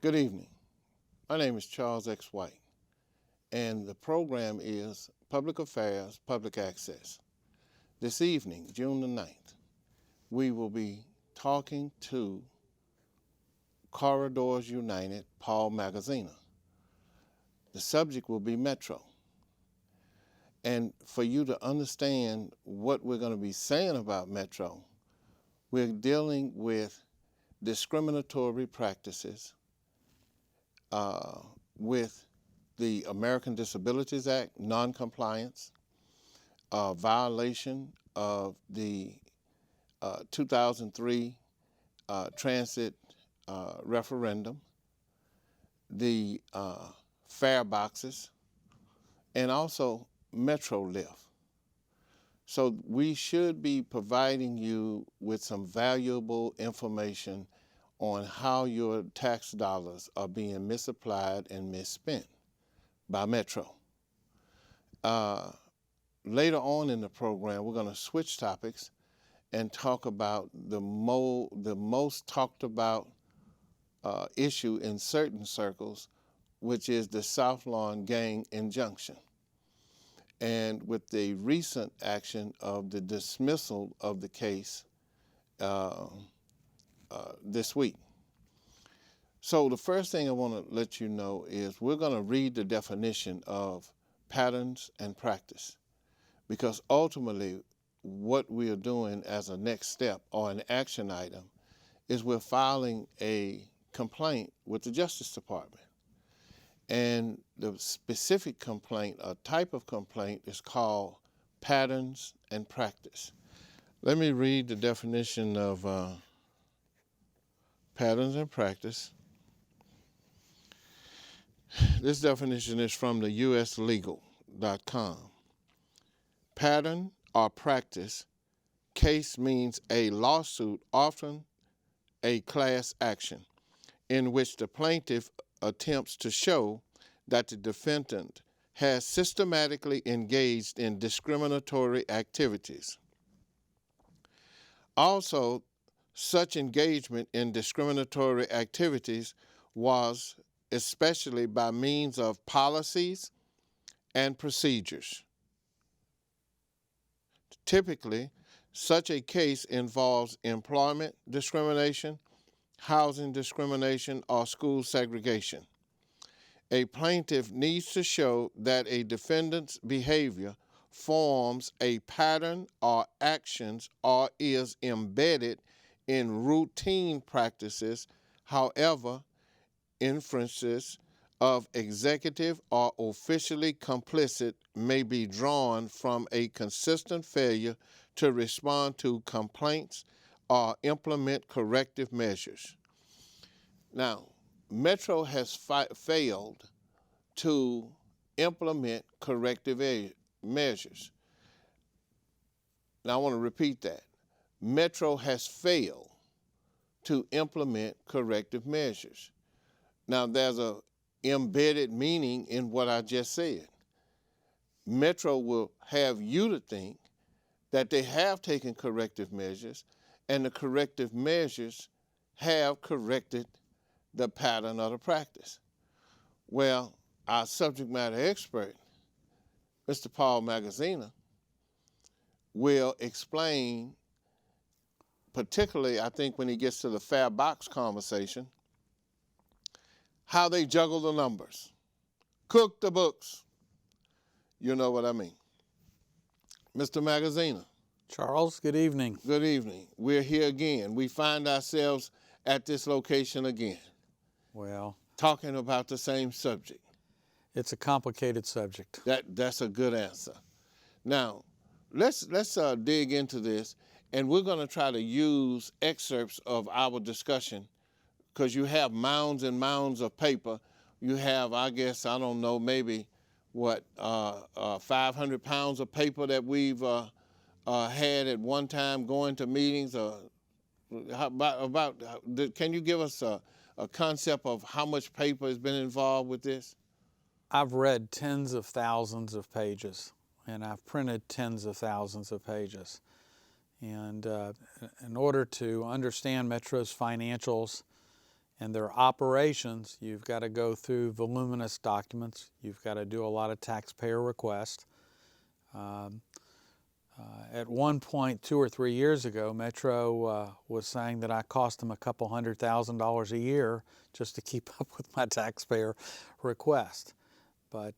Good evening. My name is Charles X. White, and the program is Public Affairs, Public Access. This evening, June the 9th, we will be talking to Corridors United, Paul Magaziner. The subject will be Metro. And for you to understand what we're going to be saying about Metro, we're dealing with discriminatory practices with the American Disabilities Act, noncompliance, violation of the 2003 transit referendum, the fare boxes, and also Metro Lift. So we should be providing you with some valuable information on how your tax dollars are being misapplied and misspent by Metro. Later on in the program, we're going to switch topics and talk about the most talked about issue in certain circles, which is the South Lawn gang injunction. And with the recent action of the dismissal of the case this week. So the first thing I want to let you know is we're going to read the definition of patterns and practice, because ultimately what we are doing as a next step or an action item is we're filing a complaint with the Justice Department. And the specific complaint, a type of complaint, is called patterns and practice. Let me read the definition of patterns and practice. This definition is from the uslegal.com. Pattern or practice, case means a lawsuit, often a class action, in which the plaintiff attempts to show that the defendant has systematically engaged in discriminatory activities. Also, such engagement in discriminatory activities was especially by means of policies and procedures. Typically, such a case involves employment discrimination, housing discrimination, or school segregation. A plaintiff needs to show that a defendant's behavior forms a pattern or actions or is embedded in routine practices. However, inferences of executive or officially complicit may be drawn from a consistent failure to respond to complaints or implement corrective measures. Now, Metro has failed to implement corrective measures. Now, I want to repeat that. Metro has failed to implement corrective measures. Now, there's a embedded meaning in what I just said. Metro will have you to think that they have taken corrective measures, and the corrective measures have corrected the pattern or the practice. Well, our subject matter expert, Mr. Paul Magaziner, will explain, particularly I think when he gets to the fare box conversation, how they juggle the numbers, cook the books. You know what I mean. Mr. Magaziner. Charles, good evening. Good evening. We're here again. We find ourselves at this location again. Well, talking about the same subject. It's a complicated subject. That's a good answer. Now, let's dig into this, and we're going to try to use excerpts of our discussion, because you have mounds and mounds of paper. You have, I guess, I don't know, maybe 500 pounds of paper that we've had at one time going to meetings. Can you give us a concept of how much paper has been involved with this? I've read tens of thousands of pages, and I've printed tens of thousands of pages. And in order to understand Metro's financials and their operations, you've got to go through voluminous documents. You've got to do a lot of taxpayer requests. At one point, 2 or 3 years ago, Metro was saying that I cost them a couple $100,000 a year just to keep up with my taxpayer request. But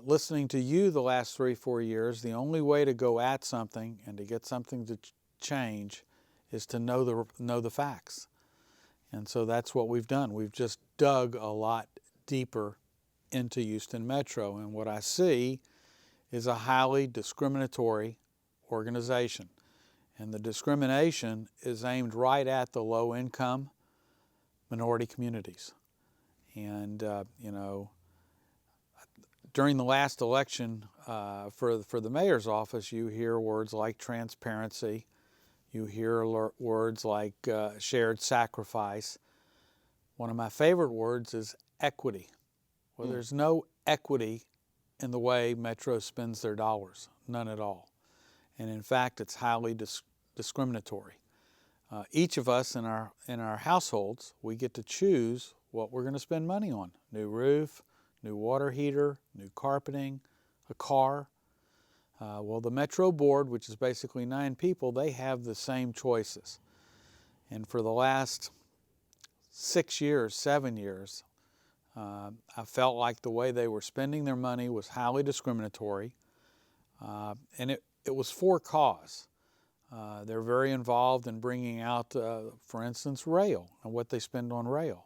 listening to you the last 3-4 years, the only way to go at something and to get something to change is to know the facts. And so that's what we've done. We've just dug a lot deeper into Houston Metro. And what I see is a highly discriminatory organization. And the discrimination is aimed right at the low-income minority communities. And, during the last election for the mayor's office, you hear words like transparency. You hear words like shared sacrifice. One of my favorite words is equity. Well, there's no equity in the way Metro spends their dollars, none at all. And in fact, it's highly discriminatory. Each of us in our households, we get to choose what we're going to spend money on. New roof, new water heater, new carpeting, a car. Well, the Metro board, which is basically 9 people, they have the same choices. And for the last 6 years, 7 years, I felt like the way they were spending their money was highly discriminatory. And it was for cause. They're very involved in bringing out, for instance, rail and what they spend on rail.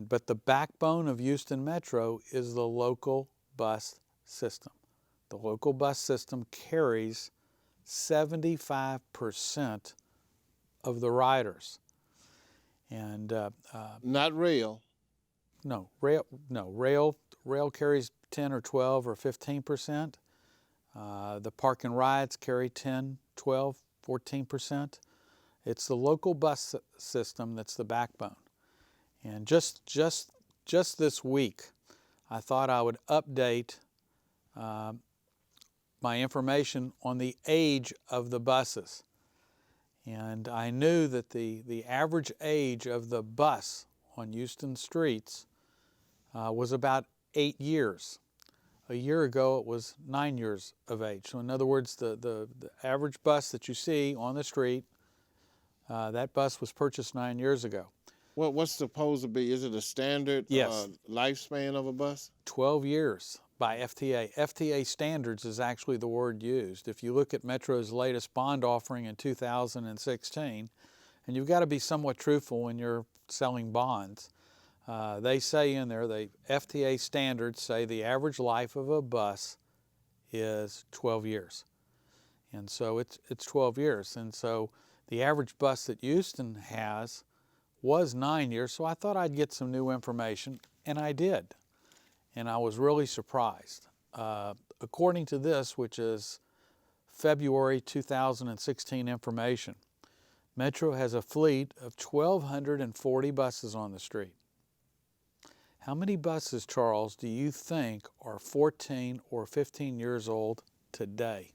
But the backbone of Houston Metro is the local bus system. The local bus system carries 75% of the riders. And not rail. No, rail carries 10 or 12 or 15%. The park and rides carry 10, 12, 14%. It's the local bus system that's the backbone. And just this week, I thought I would update my information on the age of the buses. And I knew that the average age of the bus on Houston streets was about 8 years. A year ago, it was 9 years of age. So in other words, the average bus that you see on the street, that bus was purchased 9 years ago. Well, what's supposed to be? Is it a standard Yes. lifespan of a bus? 12 years by FTA. FTA standards is actually the word used. If you look at Metro's latest bond offering in 2016, and you've got to be somewhat truthful when you're selling bonds, they say in there, the FTA standards say the average life of a bus is 12 years. And so it's 12 years. And so the average bus that Houston has was 9 years, so I thought I'd get some new information, and I did. And I was really surprised. According to this, which is February 2016 information, Metro has a fleet of 1,240 buses on the street. How many buses, Charles, do you think are 14 or 15 years old today?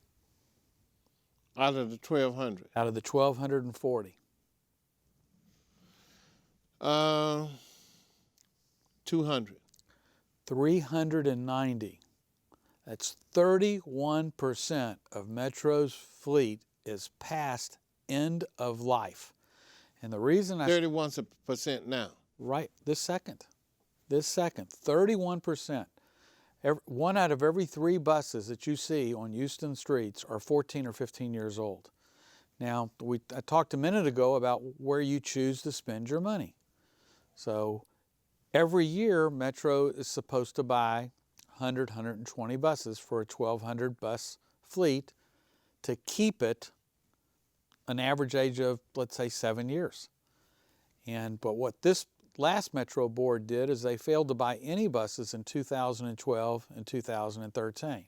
Out of the 1,200? Out of the 1,240. 200. 390. That's 31% of Metro's fleet is past end of life. And the reason 31% now. Right, this second, 31%. 1 out of every 3 buses that you see on Houston streets are 14 or 15 years old. Now, I talked a minute ago about where you choose to spend your money. So every year, Metro is supposed to buy 100, 120 buses for a 1,200 bus fleet to keep it an average age of, let's say, 7 years. But what this last Metro board did is they failed to buy any buses in 2012 and 2013.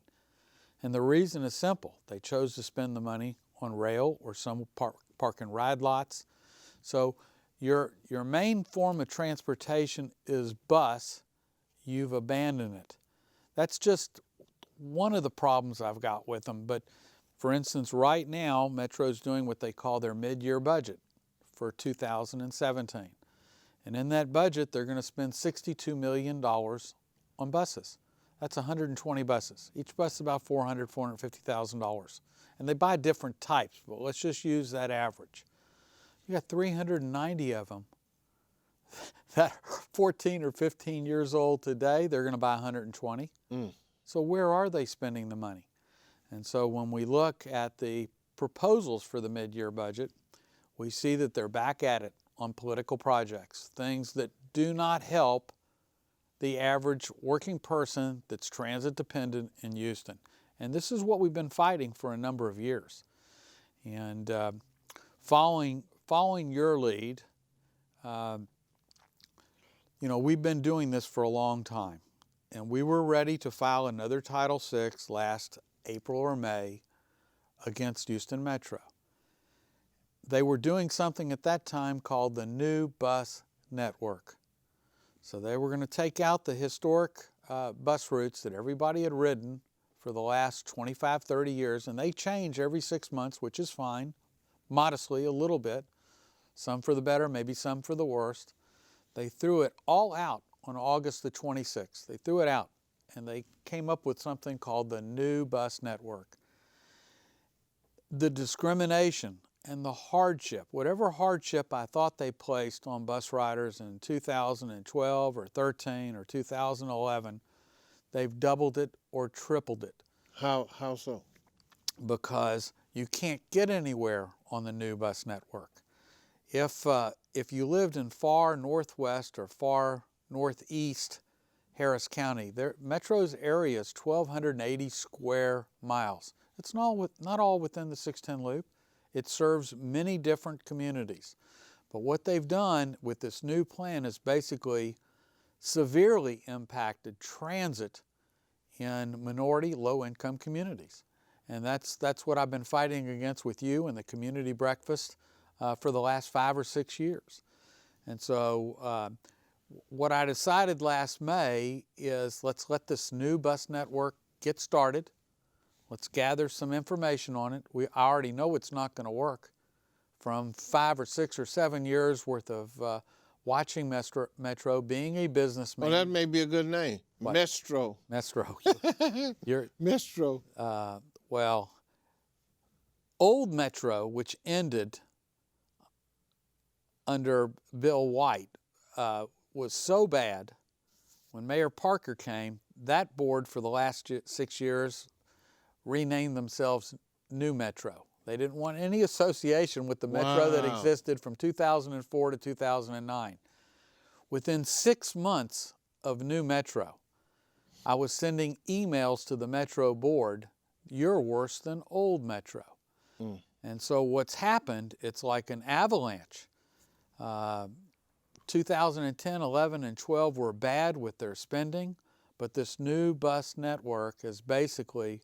And the reason is simple. They chose to spend the money on rail or some park and ride lots. So your main form of transportation is bus. You've abandoned it. That's just one of the problems I've got with them. But for instance, right now, Metro's doing what they call their mid-year budget for 2017. And in that budget, they're going to spend $62 million on buses. That's 120 buses. Each bus is about $400,000, $450,000. And they buy different types, but let's just use that average. You got 390 of them that are 14 or 15 years old today. They're going to buy 120. So where are they spending the money? And so when we look at the proposals for the mid-year budget, we see that they're back at it on political projects, things that do not help the average working person that's transit dependent in Houston. And this is what we've been fighting for a number of years. And following your lead, we've been doing this for a long time. And we were ready to file another Title VI last April or May against Houston Metro. They were doing something at that time called the New Bus Network. So they were going to take out the historic bus routes that everybody had ridden for the last 25, 30 years, and they change every 6 months, which is fine, modestly a little bit, some for the better, maybe some for the worst. They threw it all out on August the 26th. They threw it out, and they came up with something called the New Bus Network. The discrimination and the hardship, whatever hardship I thought they placed on bus riders in 2012 or 13 or 2011, they've doubled it or tripled it. How so? Because you can't get anywhere on the New Bus Network. If you lived in far northwest or far northeast Harris County, Metro's area is 1,280 square miles. It's not all within the 610 loop. It serves many different communities. But what they've done with this new plan is basically severely impacted transit in minority, low-income communities. And that's what I've been fighting against with you and the community breakfast for the last 5 or 6 years. And so what I decided last May is let's let this new bus network get started. Let's gather some information on it. I already know it's not going to work. From 5 or 6 or 7 years worth of watching Metro, being a businessman. Well, that may be a good name. What? Metro. Metro. Metro. Well, old Metro, which ended under Bill White, was so bad. When Mayor Parker came, that board for the last 6 years renamed themselves New Metro. They didn't want any association with the Metro that existed from 2004 to 2009. Within 6 months of New Metro, I was sending emails to the Metro board, "You're worse than old Metro." And so what's happened, it's like an avalanche. 2010, 11, and 12 were bad with their spending, but this new bus network has basically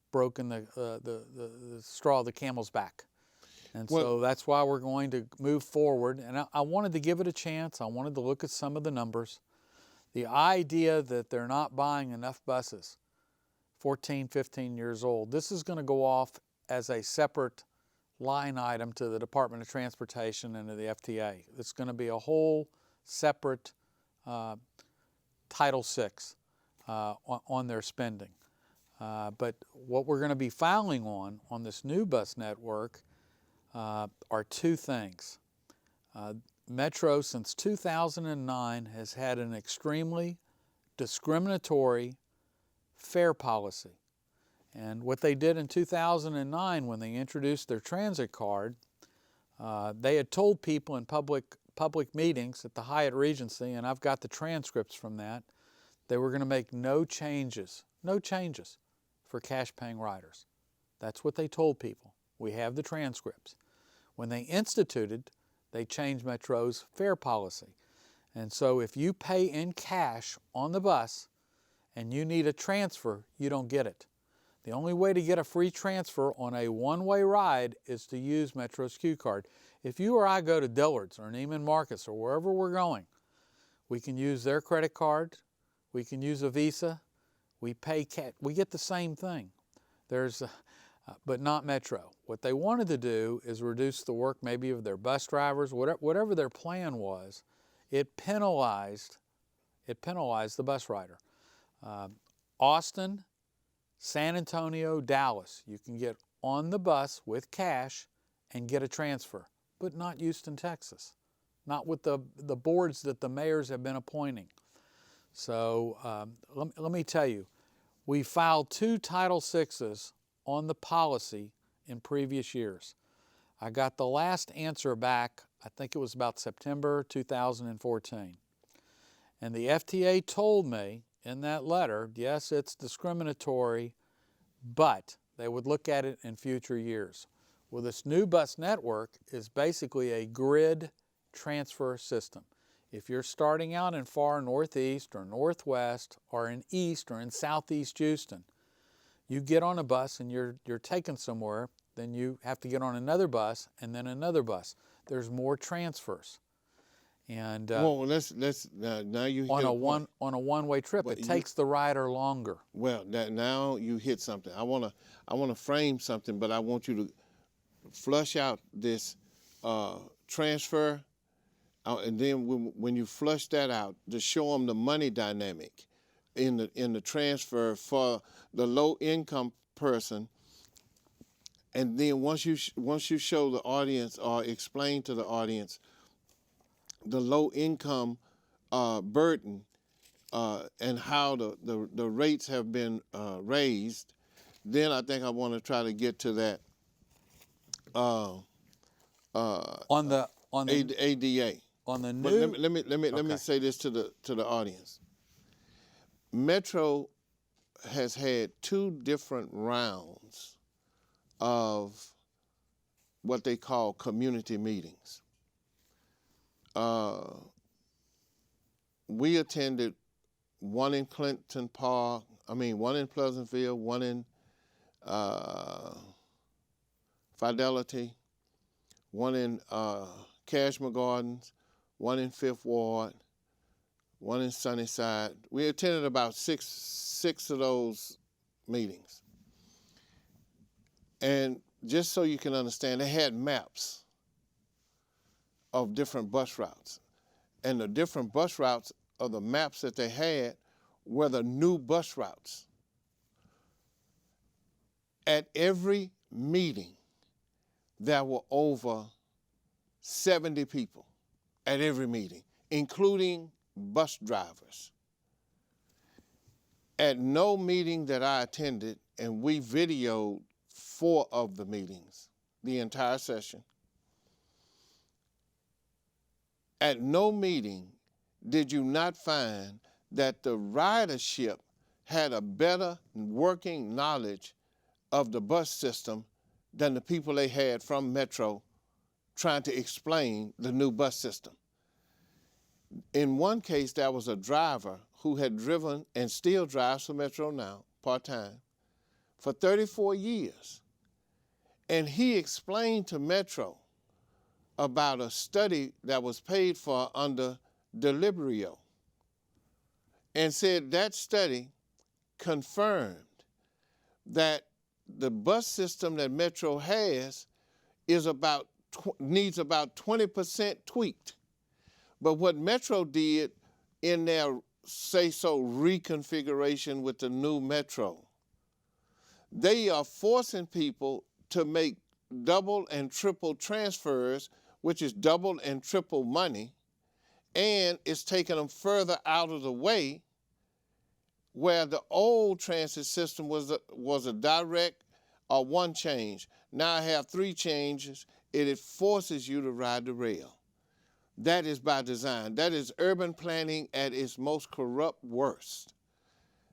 broken the straw of the camel's back. And so that's why we're going to move forward. And I wanted to give it a chance. I wanted to look at some of the numbers. The idea that they're not buying enough buses, 14, 15 years old, this is going to go off as a separate line item to the Department of Transportation and to the FTA. It's going to be a whole separate Title VI on their spending. But what we're going to be filing on this new bus network are two things. Metro, since 2009, has had an extremely discriminatory fare policy. And what they did in 2009 when they introduced their transit card, they had told people in public meetings at the Hyatt Regency, and I've got the transcripts from that, they were going to make no changes for cash-paying riders. That's what they told people. We have the transcripts. When they instituted, they changed Metro's fare policy. And so if you pay in cash on the bus and you need a transfer, you don't get it. The only way to get a free transfer on a one-way ride is to use Metro's Q card. If you or I go to Dillard's or Neiman Marcus or wherever we're going, we can use their credit card, we can use a Visa, We get the same thing. But not Metro. What they wanted to do is reduce the work maybe of their bus drivers, whatever their plan was. It penalized the bus rider. Austin, San Antonio, Dallas, you can get on the bus with cash and get a transfer, but not Houston, Texas. Not with the boards that the mayors have been appointing. So let me tell you, we filed 2 Title VIs on the policy in previous years. I got the last answer back, I think it was about September 2014. And the FTA told me in that letter, yes, it's discriminatory, but they would look at it in future years. Well, this new bus network is basically a grid transfer system. If you're starting out in far northeast or northwest or in east or in southeast Houston, you get on a bus and you're taken somewhere, then you have to get on another bus and then another bus. There's more transfers. And well, let's now you on a one-way trip, it takes the rider longer. Well, now you hit something. I wanna frame something, but I want you to flush out this transfer, and then when you flush that out, to show them the money dynamic in the transfer for the low-income person. And then once you show the audience or explain to the audience the low-income burden and how the rates have been raised, then I think I want to try to get to that On the ADA. On the new. But let me say this to the audience. Metro has had 2 different rounds of what they call community meetings. We attended one in Clinton Park, one in Pleasantville, one in Fidelity, one in Cashmere Gardens, one in Fifth Ward, one in Sunnyside. We attended about six of those meetings. And just so you can understand, they had maps of different bus routes. And the different bus routes of the maps that they had were the new bus routes. At every meeting, there were over 70 people at every meeting, including bus drivers. At no meeting that I attended, and we videoed 4 of the meetings, the entire session, at no meeting did you not find that the ridership had a better working knowledge of the bus system than the people they had from Metro trying to explain the new bus system. In one case, there was a driver who had driven and still drives for Metro now, part-time, for 34 years. And he explained to Metro about a study that was paid for under Delibrio, and said that study confirmed that the bus system that Metro has is needs about 20% tweaked. But what Metro did in their, say so, reconfiguration with the new Metro, they are forcing people to make double and triple transfers, which is double and triple money, and it's taking them further out of the way, where the old transit system was a direct or one change. Now I have 3 changes, and it forces you to ride the rail. That is by design. That is urban planning at its most corrupt worst.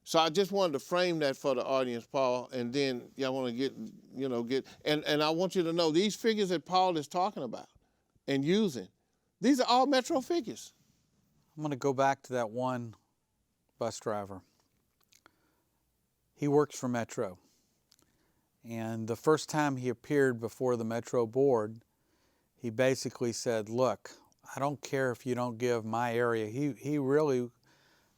So I just wanted to frame that for the audience, Paul, and then y'all want to get, and I want you to know these figures that Paul is talking about and using, these are all Metro figures. I'm going to go back to that one bus driver. He works for Metro. And the first time he appeared before the Metro board, he basically said, look, I don't care if you don't give my area. He really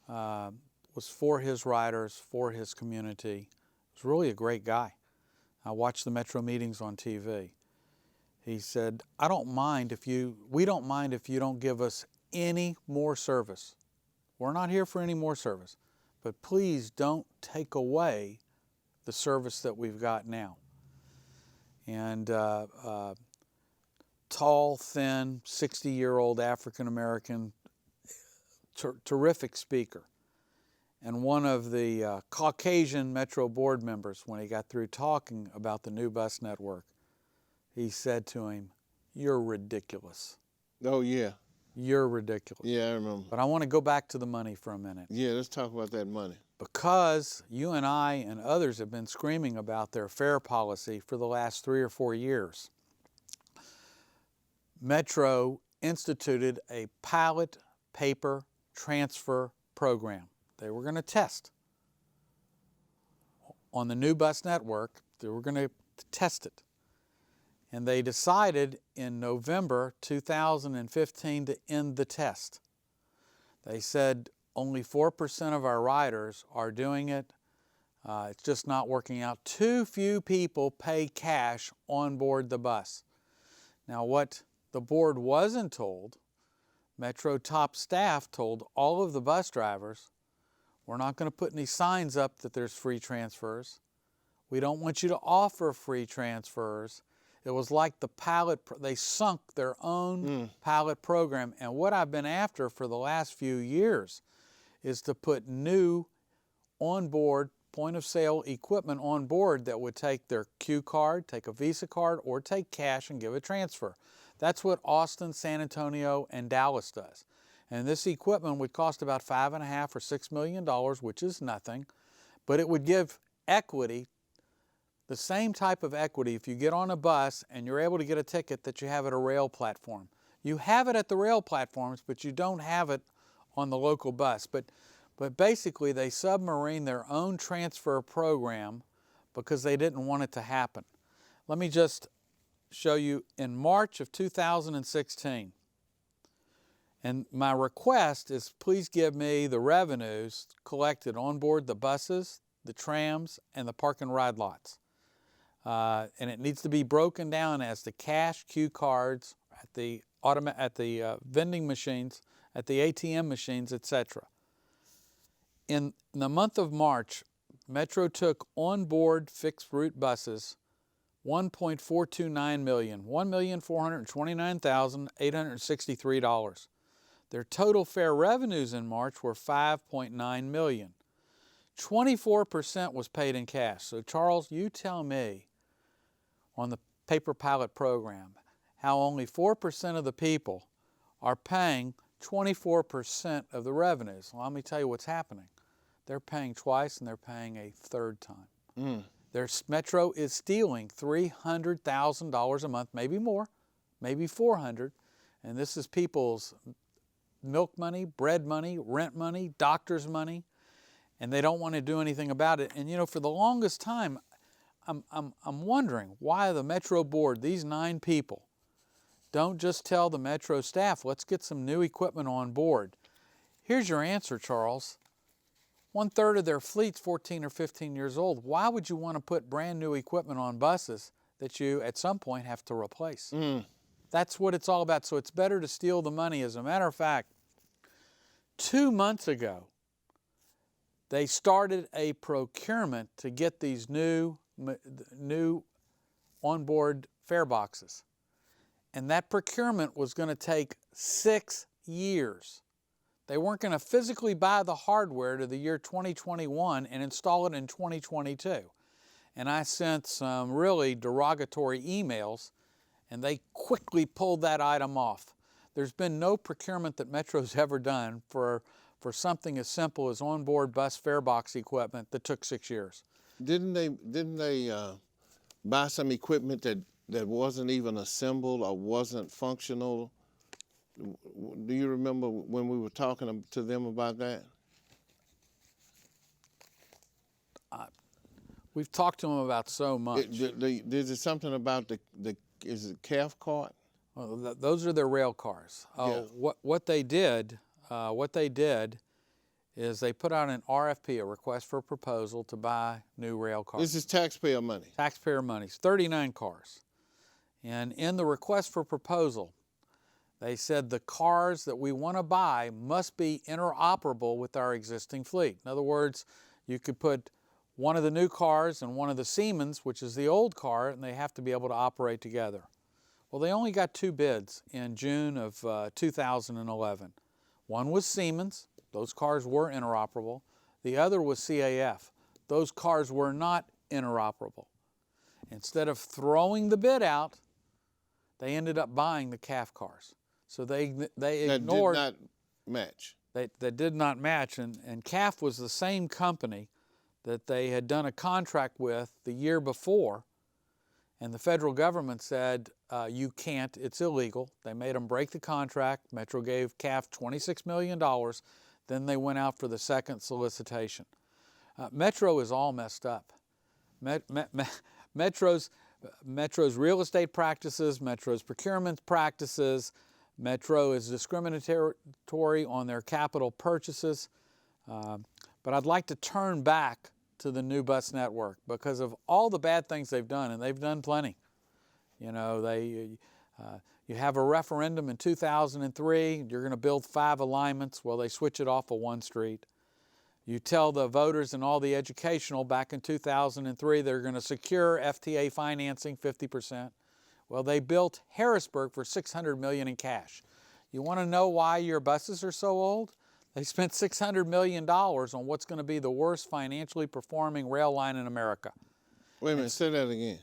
was was for his riders, for his community. He was really a great guy. I watched the Metro meetings on TV. He said, we don't mind if you don't give us any more service. We're not here for any more service, but please don't take away the service that we've got now. And tall, thin, 60-year-old African-American, terrific speaker. And one of the Caucasian Metro board members, when he got through talking about the new bus network, he said to him, "You're ridiculous." Oh, yeah. You're ridiculous. Yeah, I remember. But I want to go back to the money for a minute. Yeah, let's talk about that money. Because you and I and others have been screaming about their fare policy for the last 3 or 4 years, Metro instituted a pilot paper transfer program. They were going to test on the new bus network. They were going to test it. And they decided in November 2015 to end the test. They said only 4% of our riders are doing it. It's just not working out. Too few people pay cash on board the bus. Now, what the board wasn't told, Metro top staff told all of the bus drivers, we're not going to put any signs up that there's free transfers. We don't want you to offer free transfers. It was like the pilot, they sunk their own pilot program. And what I've been after for the last few years is to put new onboard point-of-sale equipment on board that would take their Q card, take a Visa card, or take cash and give a transfer. That's what Austin, San Antonio, and Dallas does. And this equipment would cost about $5.5 or $6 million, which is nothing, but it would give equity, the same type of equity if you get on a bus and you're able to get a ticket that you have at a rail platform. You have it at the rail platforms, but you don't have it on the local bus. But basically they submarine their own transfer program because they didn't want it to happen. Let me just show you in March of 2016. And my request is please give me the revenues collected on board the buses, the trams, and the park and ride lots. And it needs to be broken down as the cash, Q cards, at the vending machines, at the ATM machines, etc. In the month of March, Metro took on-board fixed route buses $1.429 million, $1,429,863. Their total fare revenues in March were $5.9 million. 24% was paid in cash. So Charles, you tell me on the paper pilot program how only 4% of the people are paying 24% of the revenues. Well, let me tell you what's happening. They're paying twice and they're paying a third time. Their Metro is stealing $300,000 a month, maybe more, maybe $400,000, and this is people's milk money, bread money, rent money, doctor's money, and they don't want to do anything about it. And you know, for the longest time, I'm wondering why the Metro board, these 9 people, don't just tell the Metro staff, let's get some new equipment on board. Here's your answer, Charles. 1/3 of their fleet's 14 or 15 years old. Why would you want to put brand new equipment on buses that you at some point have to replace? That's what it's all about. So it's better to steal the money. As a matter of fact, 2 months ago, they started a procurement to get these new onboard fare boxes. And that procurement was going to take 6 years. They weren't going to physically buy the hardware to the year 2021 and install it in 2022. And I sent some really derogatory emails, and they quickly pulled that item off. There's been no procurement that Metro's ever done for something as simple as onboard bus fare box equipment that took 6 years. Didn't they buy some equipment that wasn't even assembled or wasn't functional? Do you remember when we were talking to them about that? We've talked to them about so much. Is it something about is it calf cart? Well, those are their rail cars. Yeah. What they did is they put out an RFP, a request for proposal, to buy new rail cars. This is taxpayer money. Taxpayer money, 39 cars. And in the request for proposal, they said the cars that we want to buy must be interoperable with our existing fleet. In other words, you could put one of the new cars and one of the Siemens, which is the old car, and they have to be able to operate together. Well, they only got 2 bids in June of 2011. One was Siemens. Those cars were interoperable. The other was CAF. Those cars were not interoperable. Instead of throwing the bid out, they ended up buying the CAF cars. So they ignored. That did not match. That did not match. And CAF was the same company that they had done a contract with the year before. And the federal government said, you can't, it's illegal. They made them break the contract. Metro gave CAF $26 million. Then they went out for the second solicitation. Metro is all messed up. Metro's real estate practices, Metro's procurement practices, Metro is discriminatory on their capital purchases. But I'd like to turn back to the new bus network because of all the bad things they've done, and they've done plenty. You know, you have a referendum in 2003, you're going to build 5 alignments. Well, they switch it off of one street. You tell the voters in all the educational back in 2003 they're going to secure FTA financing 50%. Well, they built Harrisburg for $600 million in cash. You want to know why your buses are so old? They spent $600 million on what's going to be the worst financially performing rail line in America. Wait a minute, say that again.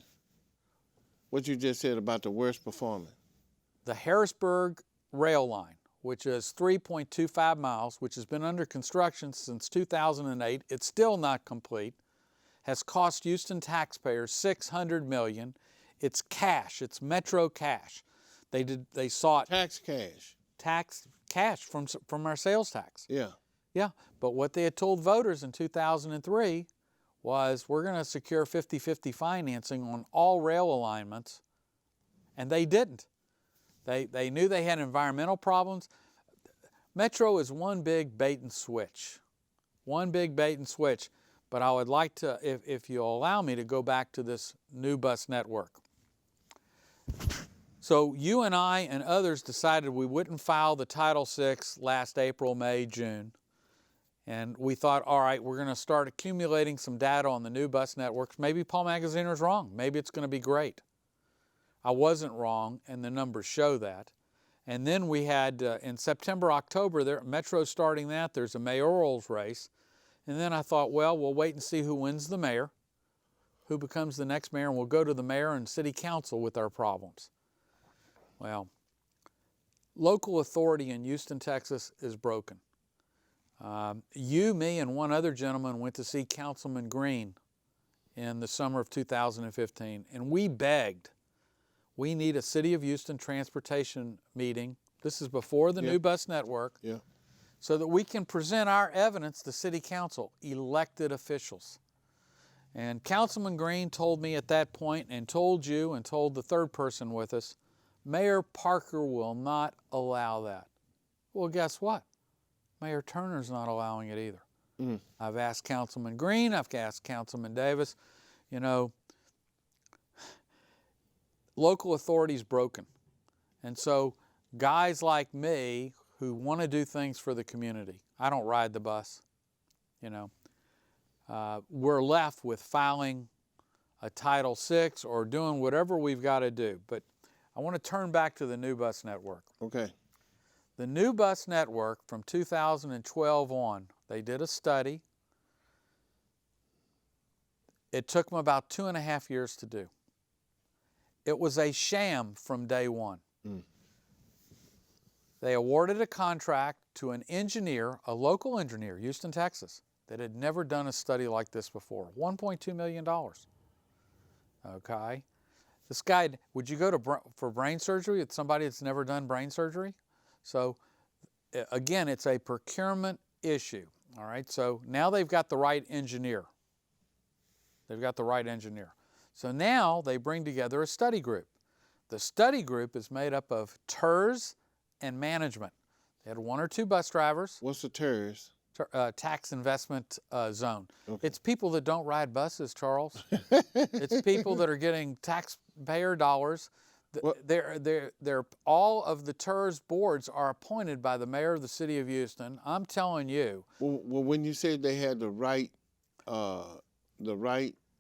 What you just said about the worst performing. The Harrisburg rail line, which is 3.25 miles, which has been under construction since 2008, it's still not complete, has cost Houston taxpayers $600 million. It's cash, it's Metro cash. They sought Tax cash. tax cash from our sales tax. Yeah. Yeah, but what they had told voters in 2003 was we're going to secure 50-50 financing on all rail alignments, and they didn't. They knew they had environmental problems. Metro is one big bait and switch. One big bait and switch. But I would like to, if you'll allow me, to go back to this new bus network. So you and I and others decided we wouldn't file the Title VI last April, May, June. And we thought, all right, we're going to start accumulating some data on the new bus networks. Maybe Paul Magaziner's wrong. Maybe it's going to be great. I wasn't wrong, and the numbers show that. And then we had, in September, October, Metro's starting that. There's a mayoral's race. And then I thought, well, we'll wait and see who wins the mayor, who becomes the next mayor, and we'll go to the mayor and city council with our problems. Well, local authority in Houston, Texas is broken. You, me, and one other gentleman went to see Councilman Green in the summer of 2015, and we begged. We need a City of Houston transportation meeting. This is before the new bus network. Yeah. So that we can present our evidence to City Council, elected officials. And Councilman Green told me at that point, and told you, and told the third person with us, Mayor Parker will not allow that. Well, guess what? Mayor Turner's not allowing it either. Mm. I've asked Councilman Green, I've asked Councilman Davis, you know, local authority's broken. And so guys like me who want to do things for the community, I don't ride the bus, you know, we're left with filing a Title VI or doing whatever we've got to do. But I want to turn back to the new bus network. Okay. The new bus network from 2012 on, they did a study. It took them about 2.5 years to do. It was a sham from day one. Mm. They awarded a contract to an engineer, a local engineer, Houston, Texas, that had never done a study like this before. $1.2 million. Okay. This guy, would you go for brain surgery? It's somebody that's never done brain surgery. So again, it's a procurement issue. All right. So now they've got the right engineer. They've got the right engineer. So now they bring together a study group. The study group is made up of TERS and management. They had 1 or 2 bus drivers. What's the TERS? tax investment zone. Okay. It's people that don't ride buses, Charles. It's people that are getting taxpayer dollars. They're all of the TERS boards are appointed by the mayor of the city of Houston. I'm telling you. Well, when you said they had the right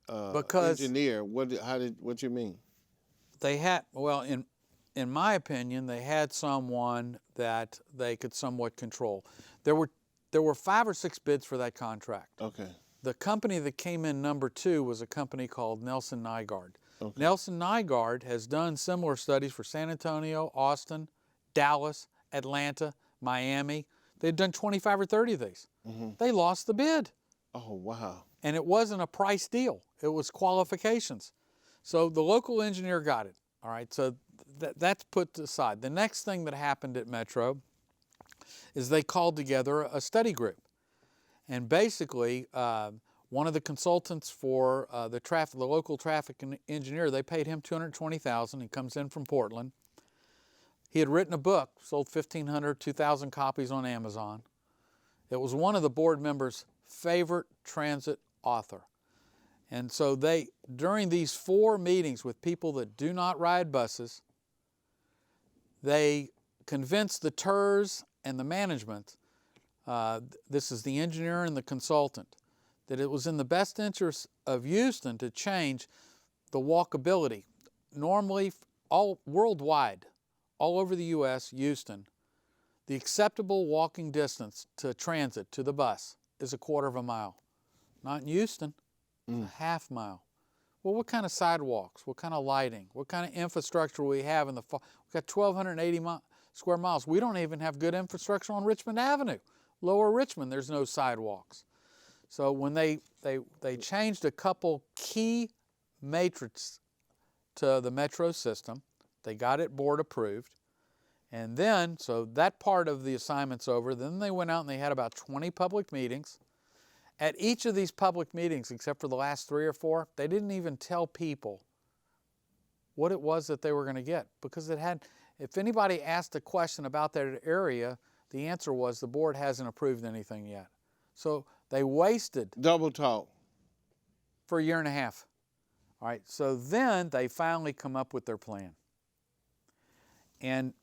Because engineer, what you mean? they had, well, in my opinion, they had someone that they could somewhat control. There were 5 or 6 bids for that contract. Okay. The company that came in number 2 was a company called Nelson Nygaard. Okay. Nelson Nygaard has done similar studies for San Antonio, Austin, Dallas, Atlanta, Miami. They'd done 25 or 30 of these. Mm-hmm. They lost the bid. Oh, wow. And it wasn't a price deal. It was qualifications. So the local engineer got it. All right, so that's put aside. The next thing that happened at Metro is they called together a study group. And basically, one of the consultants for the local traffic engineer, they paid him $220,000. He comes in from Portland. He had written a book, sold 1,500, 2,000 copies on Amazon. It was one of the board members' favorite transit author. And so during these 4 meetings with people that do not ride buses, they convinced the TERS and the management, this is the engineer and the consultant, that it was in the best interest of Houston to change the walkability. Normally, worldwide, all over the U.S., Houston, the acceptable walking distance to transit, to the bus, is a 1/4 mile. Not in Houston, a 1/2 mile. Well, what kind of sidewalks, what kind of lighting, what kind of infrastructure we have in the fall? We've got 1,280 square miles. We don't even have good infrastructure on Richmond Avenue. Lower Richmond, there's no sidewalks. So when they changed a couple key matrices to the Metro system, they got it board approved. And then, so that part of the assignment's over. Then they went out and they had about 20 public meetings. At each of these public meetings, except for the last 3 or 4, they didn't even tell people what it was that they were going to get, because if anybody asked a question about that area, the answer was the board hasn't approved anything yet. So they wasted double talk for 1.5 years. All right, so then they finally come up with their plan. And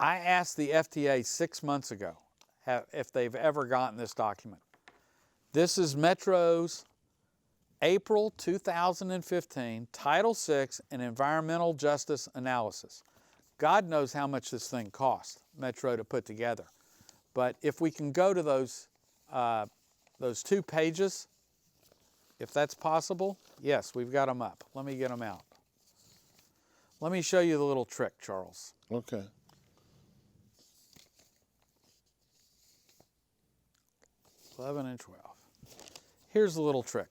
I asked the FTA 6 months ago if they've ever gotten this document. This is Metro's April 2015 Title VI and Environmental Justice Analysis. God knows how much this thing cost Metro to put together. But if we can go to those 2 pages, if that's possible, yes, we've got them up. Let me get them out. Let me show you the little trick, Charles. Okay. 11 and 12. Here's the little trick.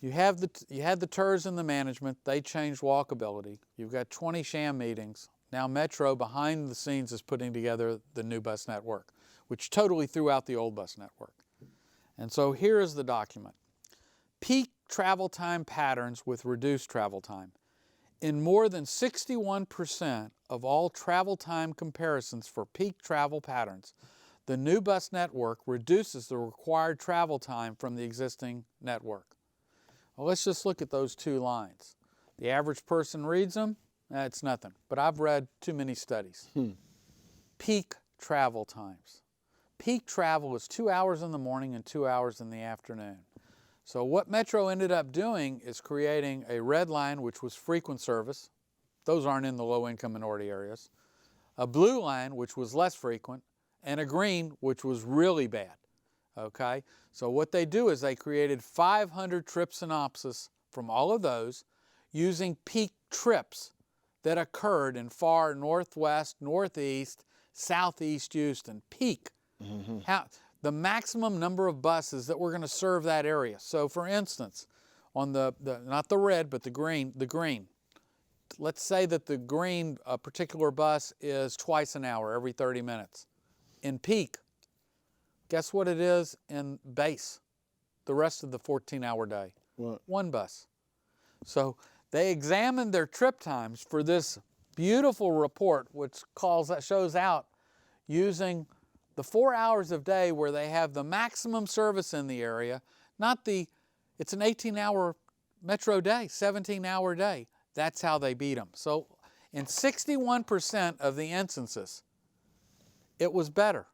You had the TERS and the management. They changed walkability. You've got 20 sham meetings. Now Metro, behind the scenes, is putting together the new bus network, which totally threw out the old bus network. And so here is the document. Peak travel time patterns with reduced travel time. In more than 61% of all travel time comparisons for peak travel patterns, the new bus network reduces the required travel time from the existing network. Well, let's just look at those 2 lines. The average person reads them, it's nothing. But I've read too many studies. Peak travel times. Peak travel is 2 hours in the morning and 2 hours in the afternoon. So what Metro ended up doing is creating a red line, which was frequent service. Those aren't in the low-income minority areas. A blue line, which was less frequent, and a green, which was really bad. Okay? So what they do is they created 500 trip synopsis from all of those using peak trips that occurred in far northwest, northeast, southeast Houston. Peak. The maximum number of buses that were going to serve that area. So for instance, on the not the red, but the green, let's say that the green particular bus is twice an hour, every 30 minutes. In peak, guess what it is in base, the rest of the 14-hour day? What? 1 bus. So they examined their trip times for this beautiful report, which shows out using the 4 hours of day where they have the maximum service in the area, it's an 18-hour metro day, 17-hour day. That's how they beat them. So in 61% of the instances, it was better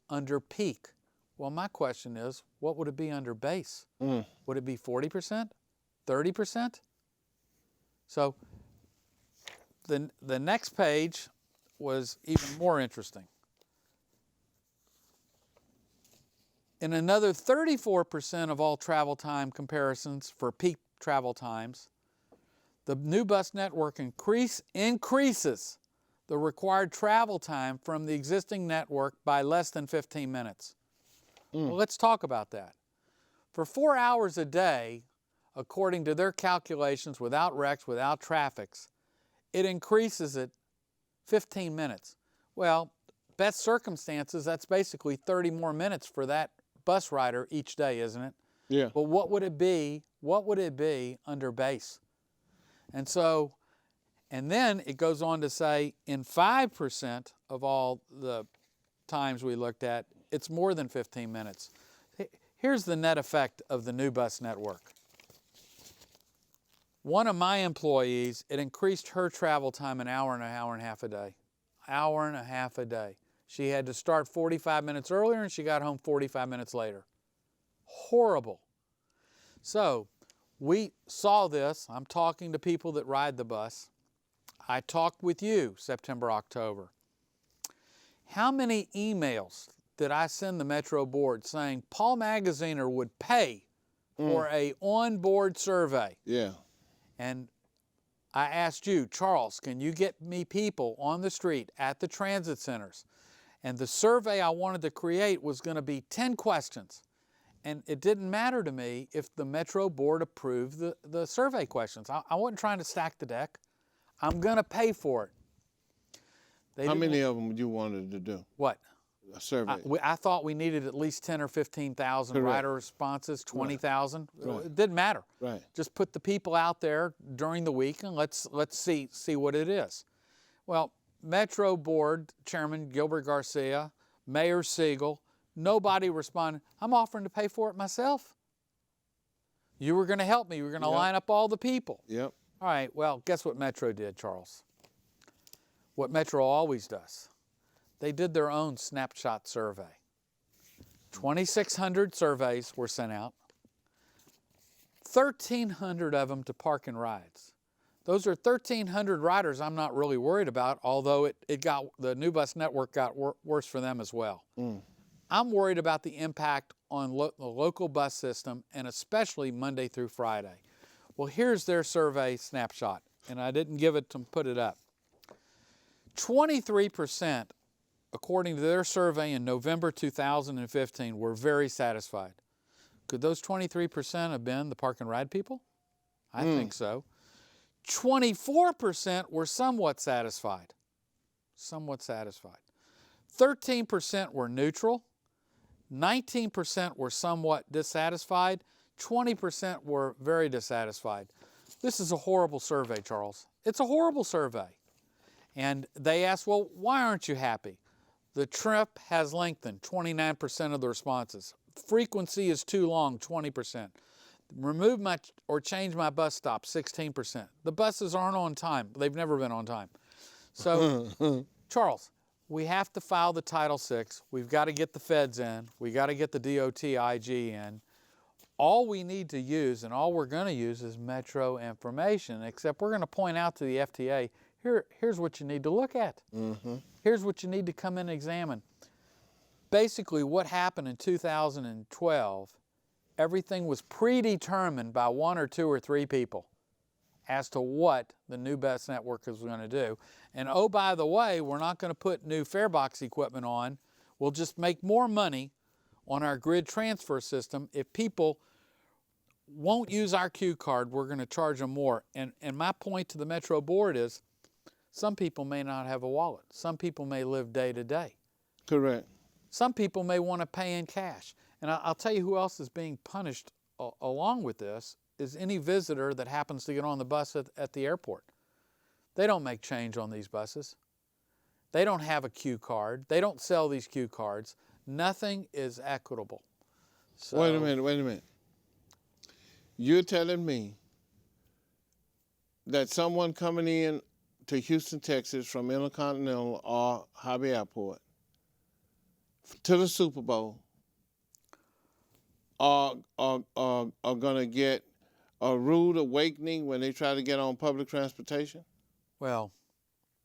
under peak. Well, my question is, what would it be under base? Would it be 40%? 30%? So the next page was even more interesting. In another 34% of all travel time comparisons for peak travel times, the new bus network increases the required travel time from the existing network by less than 15 minutes. Well, let's talk about that. For 4 hours a day, according to their calculations, without wrecks, without traffics, it increases it 15 minutes. Well, best circumstances, that's basically 30 more minutes for that bus rider each day, isn't it? Yeah. But what would it be? What would it be under base? And then it goes on to say in 5% of all the times we looked at, it's more than 15 minutes. Here's the net effect of the new bus network. One of my employees, it increased her travel time an hour and a half a day. Hour and a half a day. She had to start 45 minutes earlier and she got home 45 minutes later. Horrible. So we saw this. I'm talking to people that ride the bus. I talked with you September, October. How many emails did I send the Metro board saying Paul Magaziner would pay for a on-board survey? Yeah. And I asked you, Charles, can you get me people on the street at the transit centers? And the survey I wanted to create was going to be 10 questions. And it didn't matter to me if the Metro board approved the survey questions. I wasn't trying to stack the deck. I'm going to pay for it. How many of them you wanted to do? What? A survey. I thought we needed at least 10 or 15,000 rider responses, 20,000. Right. It didn't matter. Right. Just put the people out there during the week and let's see what it is. Well, Metro Board Chairman Gilbert Garcia, Mayor Siegel, nobody responded. I'm offering to pay for it myself. You were going to help me. You were going to line up all the people. Yep. All right, well, guess what Metro did, Charles? What Metro always does. They did their own snapshot survey. 2,600 surveys were sent out. 1,300 of them to Park and Rides. Those are 1,300 riders I'm not really worried about, although the new bus network got worse for them as well. I'm worried about the impact on the local bus system, and especially Monday through Friday. Well, here's their survey snapshot, and I didn't put it up. 23%, according to their survey in November 2015, were very satisfied. Could those 23% have been the Park and Ride people? I think so. 24% were somewhat satisfied. Somewhat satisfied. 13% were neutral. 19% were somewhat dissatisfied. 20% were very dissatisfied. This is a horrible survey, Charles. It's a horrible survey. And they asked, well, why aren't you happy? The trip has lengthened, 29% of the responses. Frequency is too long, 20%. Remove or change my bus stop, 16%. The buses aren't on time. They've never been on time. So, Charles, we have to file the Title VI. We've got to get the feds in. We've got to get the DOT IG in. All we need to use, and all we're going to use, is Metro information, except we're going to point out to the FTA, here's what you need to look at. Here's what you need to come in and examine. Basically, what happened in 2012, everything was predetermined by 1 or 2 or 3 people as to what the new bus network is going to do. And oh, by the way, we're not going to put new fare box equipment on. We'll just make more money on our grid transfer system. If people won't use our Q card, we're going to charge them more. And my point to the Metro board is, some people may not have a wallet. Some people may live day to day. Correct. Some people may want to pay in cash. And I'll tell you who else is being punished along with this is any visitor that happens to get on the bus at the airport. They don't make change on these buses. They don't have a cue card. They don't sell these cue cards. Nothing is equitable. So, wait a minute. You're telling me that someone coming in to Houston, Texas from Intercontinental or Hobby Airport to the Super Bowl are going to get a rude awakening when they try to get on public transportation? well,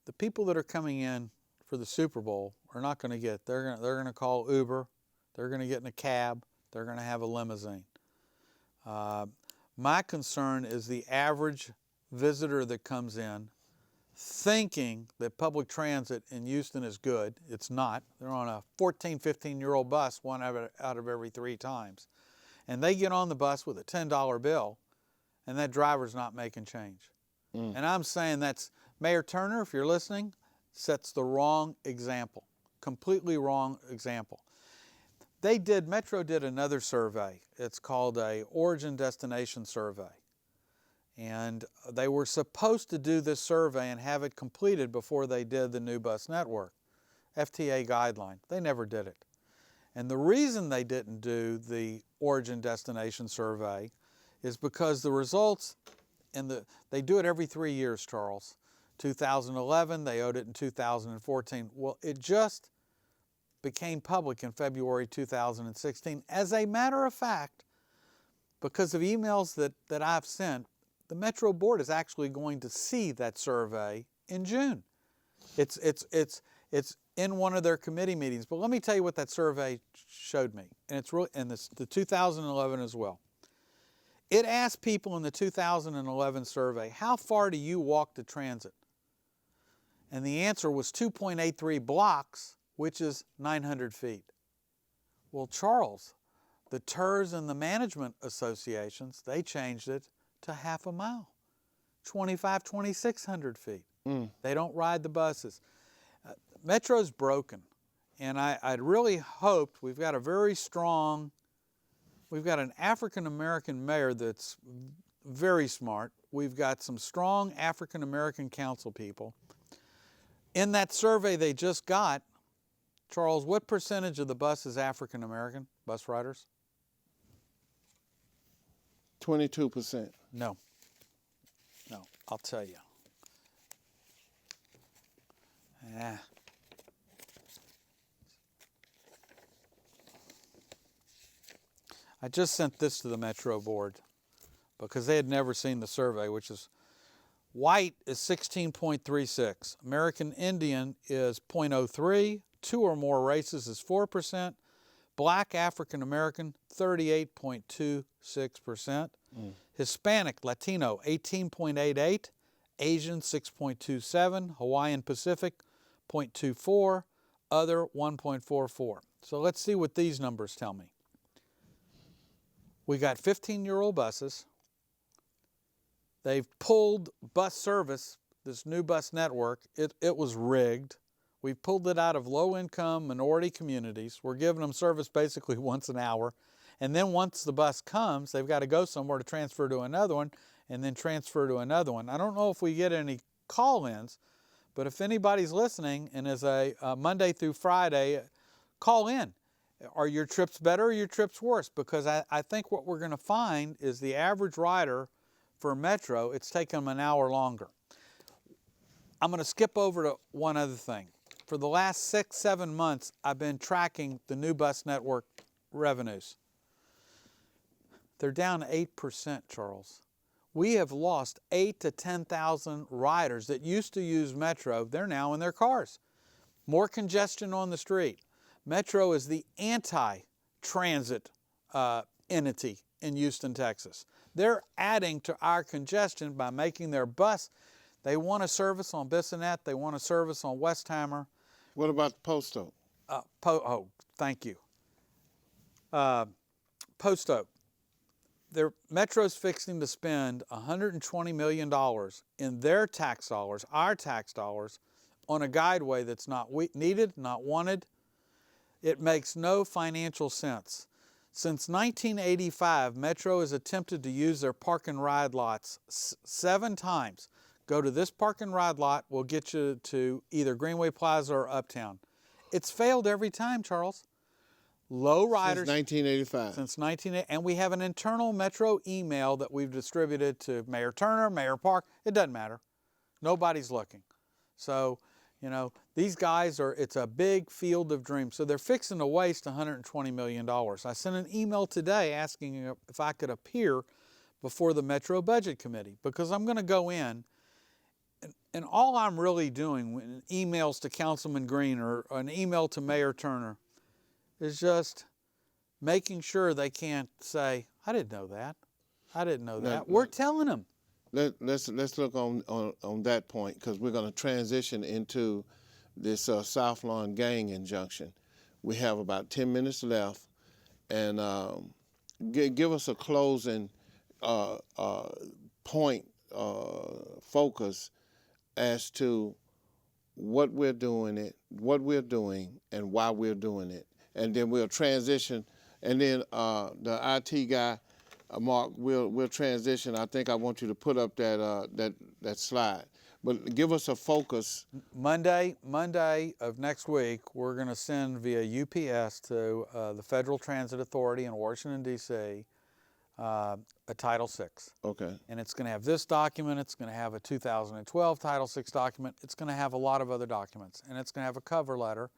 the people that are coming in for the Super Bowl are not going to get. They're going to call Uber. They're going to get in a cab. They're going to have a limousine. My concern is the average visitor that comes in thinking that public transit in Houston is good. It's not. They're on a 14, 15-year-old bus one out of every 3 times. And they get on the bus with a $10 bill, and that driver's not making change. And I'm saying that's, Mayor Turner, if you're listening, sets the wrong example, completely wrong example. Metro did another survey. It's called a origin destination survey. And they were supposed to do this survey and have it completed before they did the new bus network, FTA guideline. They never did it. And the reason they didn't do the origin destination survey is because the results, they do it every 3 years, Charles. 2011, they owed it in 2014. Well, it just became public in February 2016. As a matter of fact, because of emails that I've sent, the Metro Board is actually going to see that survey in June. It's in one of their committee meetings. But let me tell you what that survey showed me, and it's really, and the 2011 as well. It asked people in the 2011 survey, how far do you walk to transit? And the answer was 2.83 blocks, which is 900 feet. Well, Charles, the TERS and the management associations, they changed it to half a mile, 2,600 feet. They don't ride the buses. Metro's broken, and I'd really hoped, we've got an African-American mayor that's very smart. We've got some strong African-American council people. In that survey they just got, Charles, what percentage of the bus is African-American bus riders? 22%. No, I'll tell you. I just sent this to the Metro Board because they had never seen the survey, which is white is 16.36, American Indian is 0.03, 2 or more races is 4%, Black African American 38.26%, Hispanic Latino 18.88, Asian 6.27, Hawaiian Pacific 0.24, other 1.44. So let's see what these numbers tell me. We got 15-year-old buses. They've pulled bus service, this new bus network. It was rigged. We've pulled it out of low-income minority communities. We're giving them service basically once an hour. And then once the bus comes, they've got to go somewhere to transfer to another one and then transfer to another one. I don't know if we get any call-ins, but if anybody's listening and is a Monday through Friday, call in. Are your trips better or your trips worse? Because I think what we're going to find is the average rider for Metro, it's taken them an hour longer. I'm going to skip over to one other thing. For the last 6-7 months, I've been tracking the new bus network revenues. They're down 8%, Charles. We have lost 8,000 to 10,000 riders that used to use Metro. They're now in their cars. More congestion on the street. Metro is the anti-transit entity in Houston, Texas. They're adding to our congestion by making their bus. They want a service on Bissonnette. They want a service on Westheimer. What about the Post Oak? Thank you. Post Oak. Metro's fixing to spend $120 million in their tax dollars, our tax dollars, on a guideway that's not needed, not wanted. It makes no financial sense. Since 1985, Metro has attempted to use their park and ride lots 7 times. Go to this park and ride lot. We'll get you to either Greenway Plaza or Uptown. It's failed every time, Charles. Low riders. Since 1985. Since 1980. And we have an internal Metro email that we've distributed to Mayor Turner, Mayor Park. It doesn't matter. Nobody's looking. So, you know, these guys it's a big field of dreams. So they're fixing to waste $120 million. I sent an email today asking if I could appear before the Metro Budget Committee, because I'm going to go in, and all I'm really doing when emails to Councilman Green or an email to Mayor Turner is just making sure they can't say, I didn't know that. I didn't know that. We're telling them. Let's look on that point, because we're going to transition into this South Lawn gang injunction. We have about 10 minutes left, and give us a closing point, focus as to what we're doing, and why we're doing it, and then we'll transition, and then the IT guy. Mark, we'll transition. I think I want you to put up that slide, but give us a focus. Monday of next week, we're going to send via UPS to the Federal Transit Authority in Washington, D.C., a Title VI. Okay. And it's going to have this document. It's going to have a 2012 Title VI document. It's going to have a lot of other documents, and it's going to have a cover letter.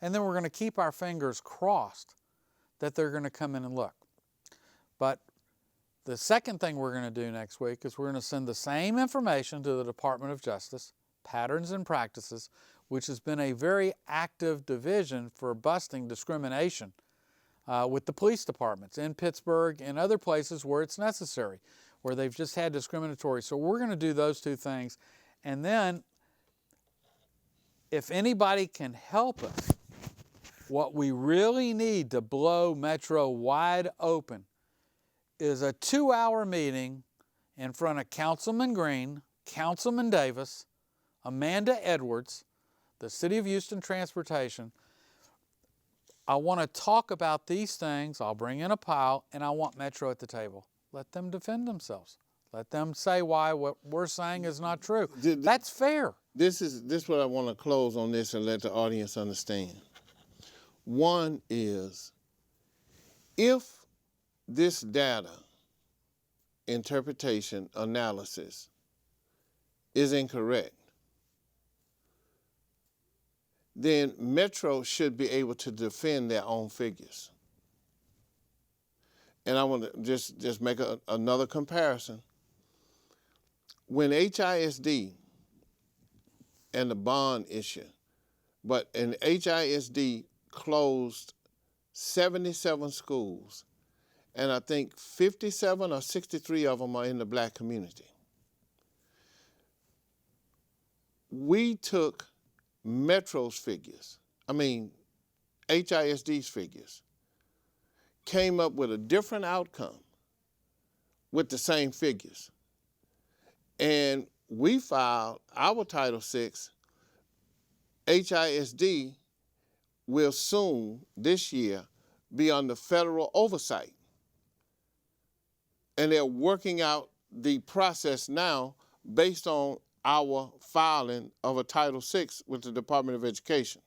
And then we're going to keep our fingers crossed that they're going to come in and look. But the second thing we're going to do next week is we're going to send the same information to the Department of Justice, Patterns and Practices, which has been a very active division for busting discrimination with the police departments in Pittsburgh and other places where it's necessary, where they've just had discriminatory. So we're going to do those two things. And then if anybody can help us, what we really need to blow Metro wide open is a 2-hour meeting in front of Councilman Green, Councilman Davis, Amanda Edwards, the City of Houston Transportation. I want to talk about these things. I'll bring in a pile, and I want Metro at the table. Let them defend themselves. Let them say why what we're saying is not true. That's fair. This is what I want to close on this and let the audience understand. One is, if this data interpretation analysis is incorrect, then Metro should be able to defend their own figures. And I want to just make another comparison. When HISD and the bond issue, and HISD closed 77 schools, and I think 57 or 63 of them are in the black community. We took Metro's figures, HISD's figures, came up with a different outcome with the same figures. And we filed our Title VI. HISD will soon, this year, be under federal oversight. And they're working out the process now based on our filing of a Title VI with the Department of Education.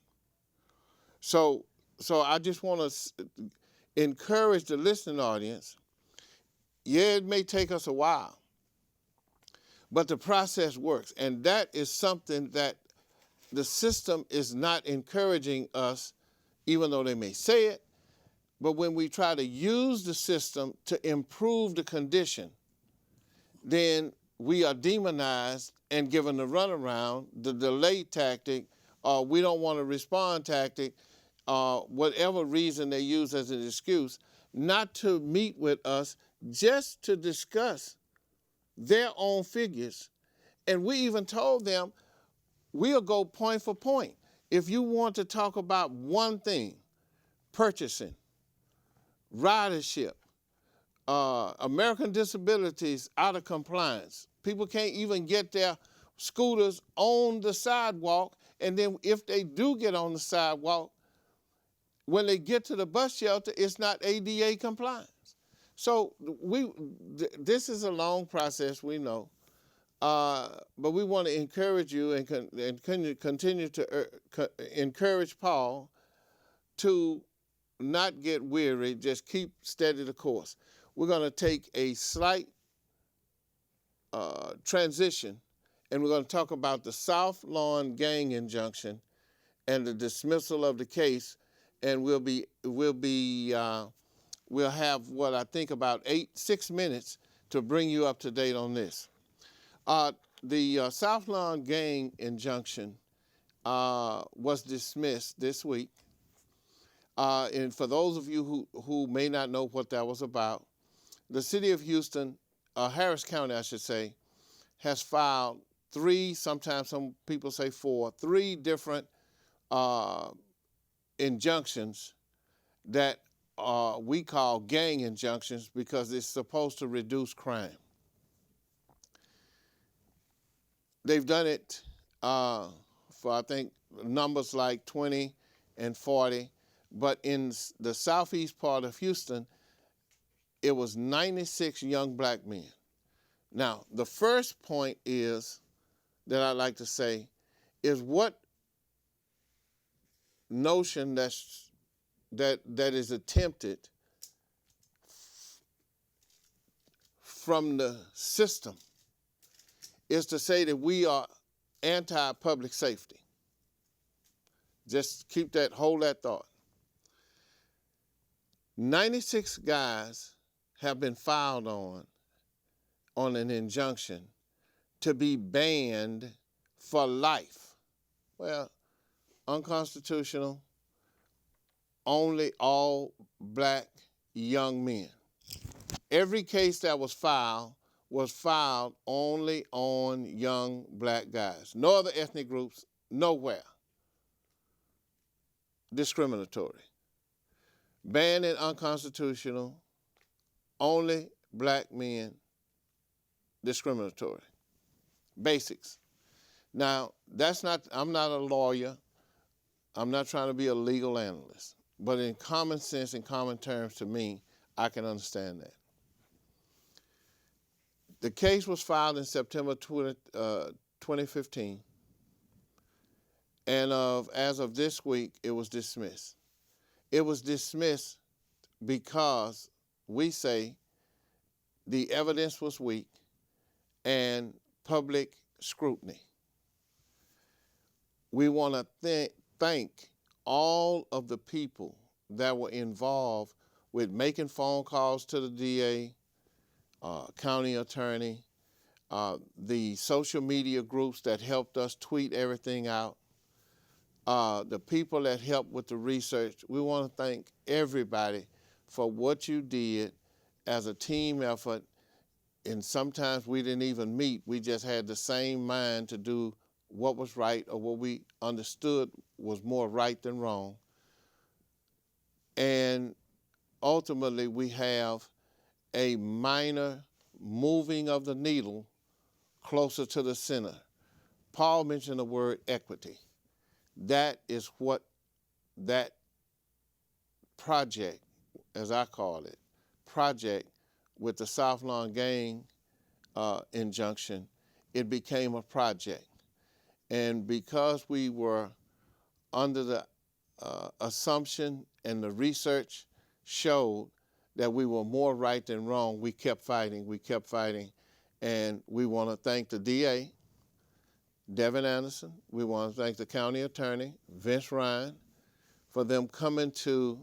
So I just want to encourage the listening audience. Yeah, it may take us a while, but the process works. And that is something that the system is not encouraging us, even though they may say it. But when we try to use the system to improve the condition, then we are demonized and given the runaround, the delay tactic, or we don't want to respond tactic, whatever reason they use as an excuse, not to meet with us, just to discuss their own figures. And we even told them, we'll go point for point. If you want to talk about one thing, purchasing, ridership, American disabilities out of compliance. People can't even get their scooters on the sidewalk, and then if they do get on the sidewalk, when they get to the bus shelter, it's not ADA compliance. So this is a long process, we know. But we want to encourage you and continue to encourage Paul to not get weary, just keep steady the course. We're going to take a slight transition, and we're going to talk about the South Lawn gang injunction and the dismissal of the case, and we'll have what I think about 6 minutes to bring you up to date on this. The South Lawn gang injunction was dismissed this week. And for those of you who may not know what that was about, the city of Houston, Harris County, I should say, has filed 3, sometimes some people say 4, 3 different injunctions that we call gang injunctions because it's supposed to reduce crime. They've done it for, I think, numbers like 20 and 40, but in the southeast part of Houston, it was 96 young black men. Now, the first point is that I'd like to say is what notion that is attempted from the system is to say that we are anti-public safety. Just hold that thought. 96 guys have been filed on an injunction to be banned for life. Well, unconstitutional, only all black young men. Every case that was filed only on young black guys. No other ethnic groups, nowhere. Discriminatory. Banned and unconstitutional, only black men, discriminatory. Basics. Now, I'm not a lawyer. I'm not trying to be a legal analyst. But in common sense and common terms to me, I can understand that. The case was filed in September 2015. And as of this week, it was dismissed. It was dismissed because we say the evidence was weak and public scrutiny. We want to thank all of the people that were involved with making phone calls to the DA, county attorney, the social media groups that helped us tweet everything out, the people that helped with the research. We want to thank everybody for what you did as a team effort. And sometimes we didn't even meet. We just had the same mind to do what was right or what we understood was more right than wrong. And ultimately, we have a minor moving of the needle closer to the center. Paul mentioned the word equity. That is what that project, as I call it, project with the South Lawn gang injunction, it became a project. And because we were under the assumption and the research showed that we were more right than wrong, we kept fighting. And we want to thank the DA, Devin Anderson. We want to thank the county attorney, Vince Ryan, for them coming to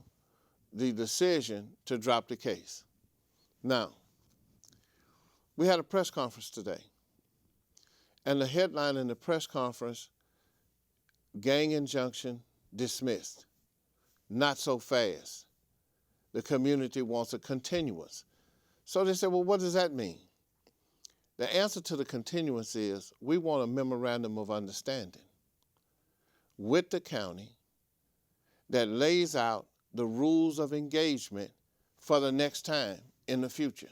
the decision to drop the case. Now, we had a press conference today. And the headline in the press conference, gang injunction dismissed. Not so fast. The community wants a continuance. So they said, well, what does that mean? The answer to the continuance is we want a memorandum of understanding with the county that lays out the rules of engagement for the next time in the future.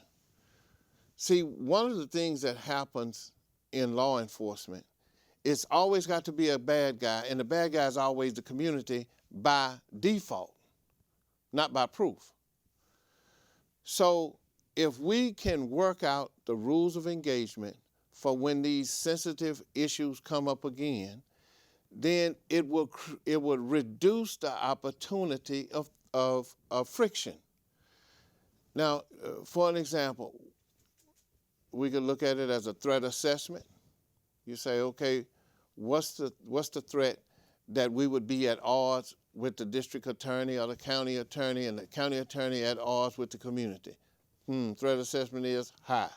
See, one of the things that happens in law enforcement, it's always got to be a bad guy, and the bad guy is always the community by default, not by proof. So if we can work out the rules of engagement for when these sensitive issues come up again, then it will reduce the opportunity of friction. Now, for an example, we could look at it as a threat assessment. You say, okay, what's the threat that we would be at odds with the district attorney or the county attorney, and the county attorney at odds with the community? Threat assessment is high.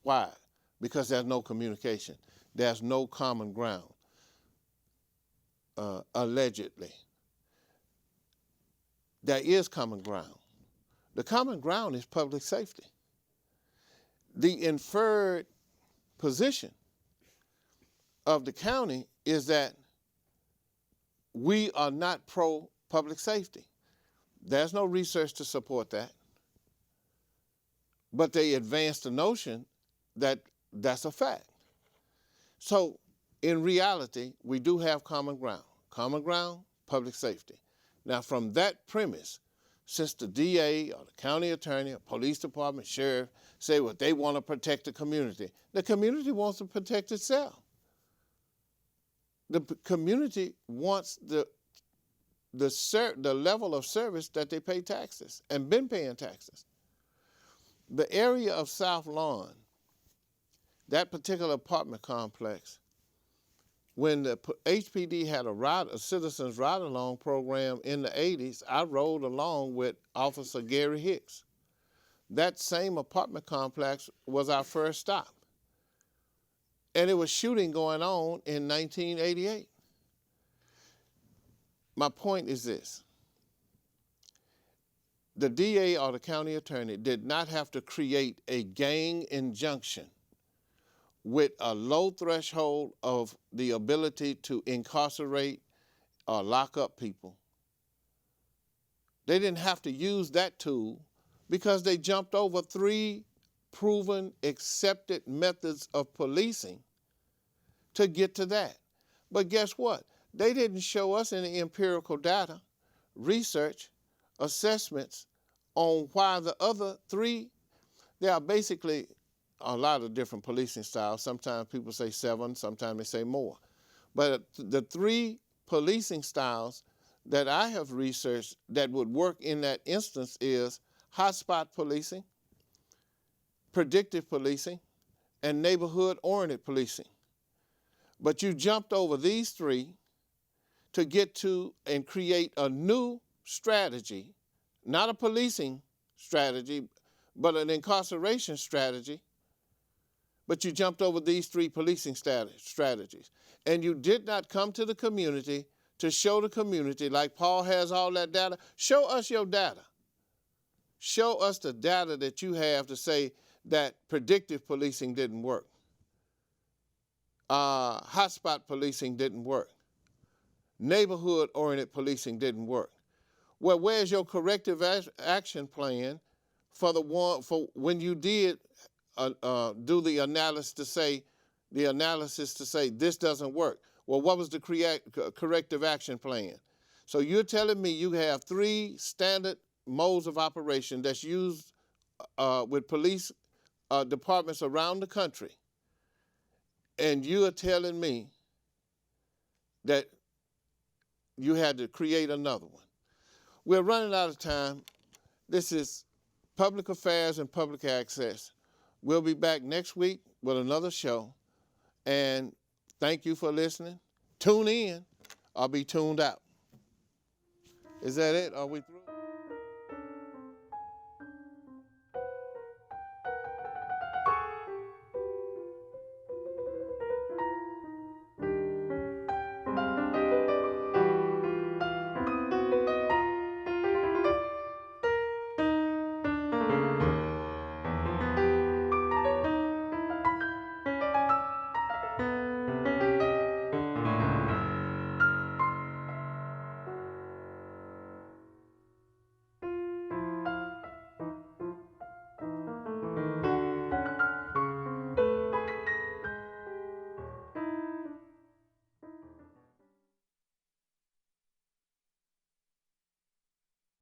Why? Because there's no communication. There's no common ground, allegedly. There is common ground. The common ground is public safety. The inferred position of the county is that we are not pro-public safety. There's no research to support that. But they advance the notion that that's a fact. So in reality, we do have common ground. Common ground, public safety. Now from that premise, since the DA or the county attorney or police department, sheriff say what they want to protect the community wants to protect itself. The community wants the level of service that they pay taxes and been paying taxes. The area of South Lawn, that particular apartment complex, when the HPD had a citizens ride-along program in the 80s, I rode along with Officer Gary Hicks. That same apartment complex was our first stop. And it was shooting going on in 1988. My point is this. The DA or the county attorney did not have to create a gang injunction with a low threshold of the ability to incarcerate or lock up people. They didn't have to use that tool because they jumped over 3 proven, accepted methods of policing to get to that. But guess what? They didn't show us any empirical data, research, assessments on why the other 3, there are basically a lot of different policing styles. Sometimes people say 7, sometimes they say more. But the 3 policing styles that I have researched that would work in that instance is hotspot policing, predictive policing, and neighborhood-oriented policing. But you jumped over these 3 to get to and create a new strategy, not a policing strategy, but an incarceration strategy. But you jumped over these 3 policing strategies. And you did not come to the community to show the community, like Paul has all that data. Show us your data. Show us the data that you have to say that predictive policing didn't work. Hotspot policing didn't work. Neighborhood-oriented policing didn't work. Well, where's your corrective action plan for when you did do the analysis to say this doesn't work? Well, what was the corrective action plan? So you're telling me you have 3 standard modes of operation that's used with police departments around the country, and you are telling me that you had to create another one. We're running out of time. This is Public Affairs and Public Access. We'll be back next week with another show. And thank you for listening. Tune in or be tuned out. Is that it? Are we through?